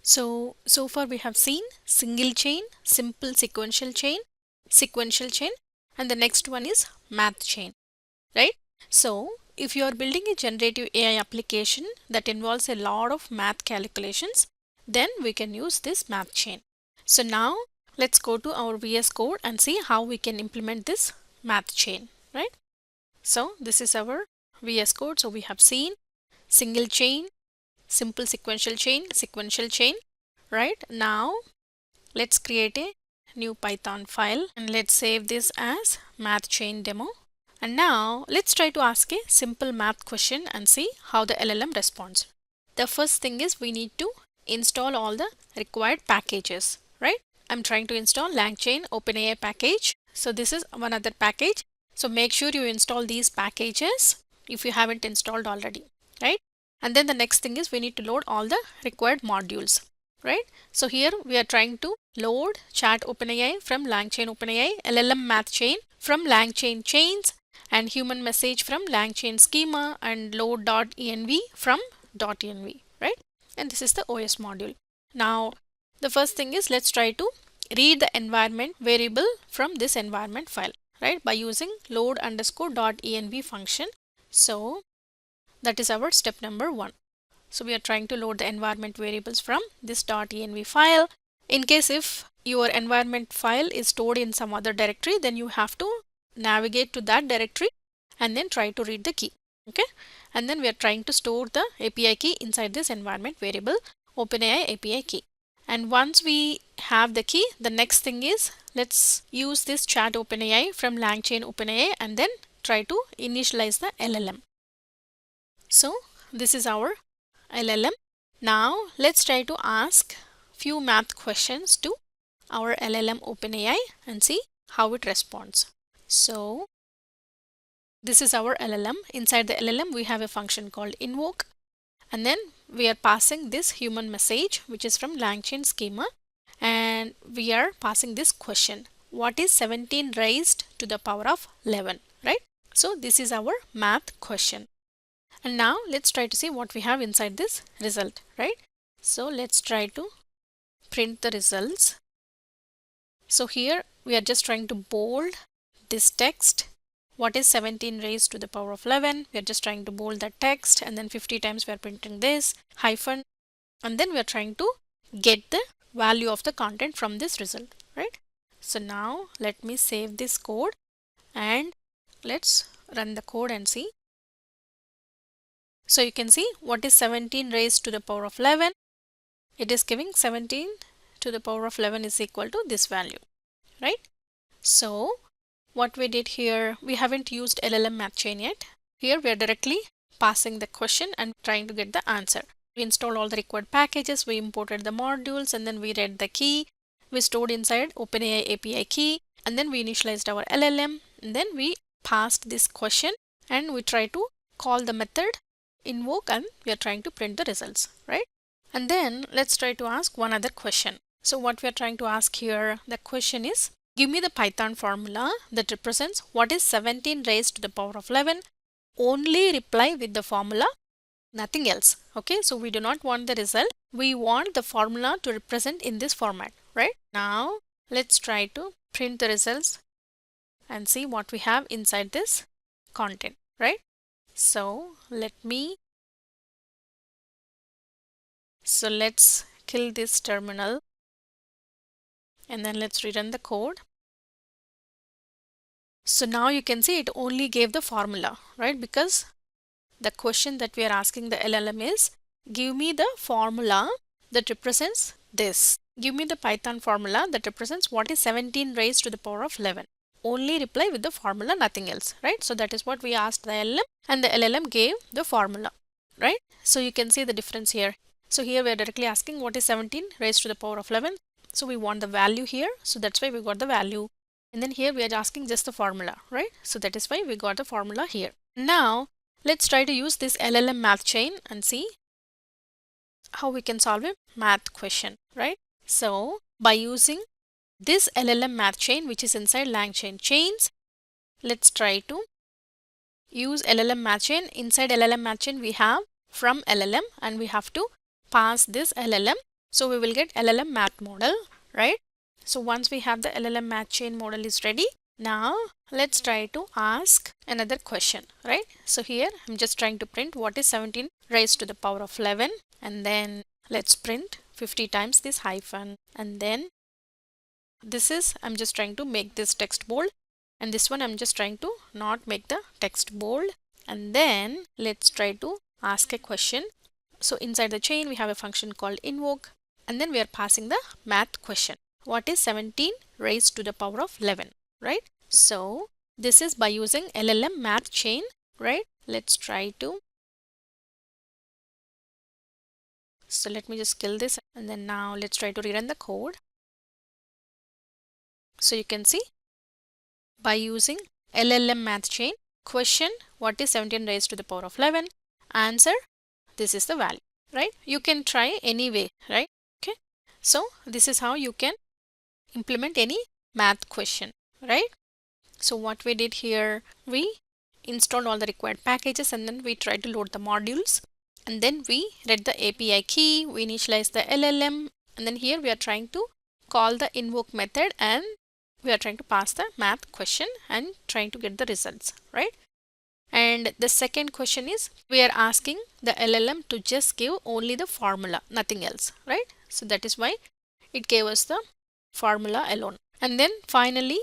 So far we have seen single chain, simple sequential chain, and the next one is math chain, right? So if you are building a generative AI application that involves a lot of math calculations, then we can use this math chain. So now let's go to our VS Code and see how we can implement this math chain, right? So this is our VS Code. So we have seen single chain, simple sequential chain, right? Now let's create a new Python file and let's save this as math chain demo. And now let's try to ask a simple math question and see how the LLM responds. The first thing is we need to install all the required packages, right? I'm trying to install LangChain OpenAI package. So this is one other package. So make sure you install these packages if you haven't installed already, right? And then the next thing is we need to load all the required modules, right? So here we are trying to load chat OpenAI from LangChain OpenAI, LLM MathChain from LangChain chains, and human message from LangChain schema, and load.env from .env, right? And this is the OS module. Now the first thing is let's try to read the environment variable from this environment file, right, by using load_.env function. So that is our step number 1. So we are trying to load the environment variables from this .env file. In case if your environment file is stored in some other directory, then you have to navigate to that directory and then try to read the key, okay? And then we are trying to store the API key inside this environment variable, OpenAI API key. And once we have the key, the next thing is let's use this chat OpenAI from LangChain OpenAI and then try to initialize the LLM. So this is our LLM. Now let's try to ask few math questions to our LLM OpenAI and see how it responds. So this is our LLM. Inside the LLM we have a function called invoke, and then we are passing this human message which is from LangChain schema, and we are passing this question: what is 17 raised to the power of 11, right? So this is our math question. And now let's try to see what we have inside this result, right? So let's try to print the results. So here we are just trying to bold this text. What is 17 raised to the power of 11? We are just trying to bold that text, and then 50 times we are printing this hyphen, and then we are trying to get the value of the content from this result, right? So now let me save this code and let's run the code and see. So you can see what is 17 raised to the power of 11. It is giving 17 to the power of 11 is equal to this value, right? So what we did here, we haven't used LLM MathChain yet. Here we are directly passing the question and trying to get the answer. We installed all the required packages, we imported the modules, and then we read the key. We stored inside OpenAI API key, and then we initialized our LLM, and then we passed this question and we try to call the method invoke, and we are trying to print the results, right? And then let's try to ask one other question. So what we are trying to ask here, the question is, give me the Python formula that represents what is 17 raised to the power of 11. Only reply with the formula, nothing else. Okay, so we do not want the result. We want the formula to represent in this format, right? Now let's try to print the results and see what we have inside this content, right? So let's kill this terminal and then let's rerun the code. So now you can see it only gave the formula, right? Because the question that we are asking the LLM is, give me the formula that represents this. Give me the Python formula that represents what is 17 raised to the power of 11. Only reply with the formula, nothing else, right? So that is what we asked the LLM, and the LLM gave the formula, right? So you can see the difference here. So here we are directly asking what is 17 raised to the power of 11. So we want the value here. So that's why we got the value. And then here we are asking just the formula, right? So that is why we got the formula here. Now let's try to use this LLM MathChain and see how we can solve a math question, right? So by using this LLM MathChain which is inside LangChain chains, let's try to use LLM MathChain. Inside LLM MathChain we have from LLM, and we have to pass this LLM So we will get LLM math model, right? So once we have the LLM MathChain model is ready, now let's try to ask another question, right? So here I'm just trying to print what is 17 raised to the power of 11, and then let's print 50 times this hyphen, and then this is, I'm just trying to make this text bold, and this one I'm just trying to not make the text bold. And then let's try to ask a question. So inside the chain we have a function called invoke, and then we are passing the math question. What is 17 raised to the power of 11, right? So this is by using LLM MathChain, right? Let's try to, so let me just kill this, and then now let's try to rerun the code. So you can see, by using LLM MathChain, question what is 17 raised to the power of 11, answer this is the value, right? You can try any way, right? Okay, so this is how you can implement any math question, right? So what we did here, we installed all the required packages, and then we tried to load the modules, and then we read the API key, we initialize the LLM, and then here we are trying to call the invoke method, and we are trying to pass the math question and trying to get the results, right? And the second question is, we are asking the LLM to just give only the formula, nothing else, right? So that is why it gave us the formula alone. And then finally,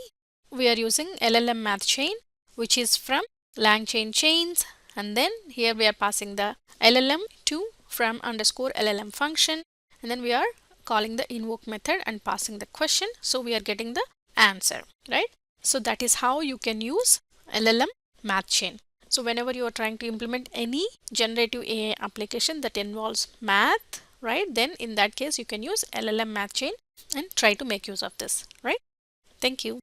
we are using LLM MathChain, which is from LangChain chains. And then here we are passing the LLM to from underscore LLM function. And then we are calling the invoke method and passing the question. So we are getting the answer, right? So that is how you can use LLM MathChain. So whenever you are trying to implement any generative AI application that involves math, right, then in that case you can use LLM MathChain and try to make use of this, right? Thank you.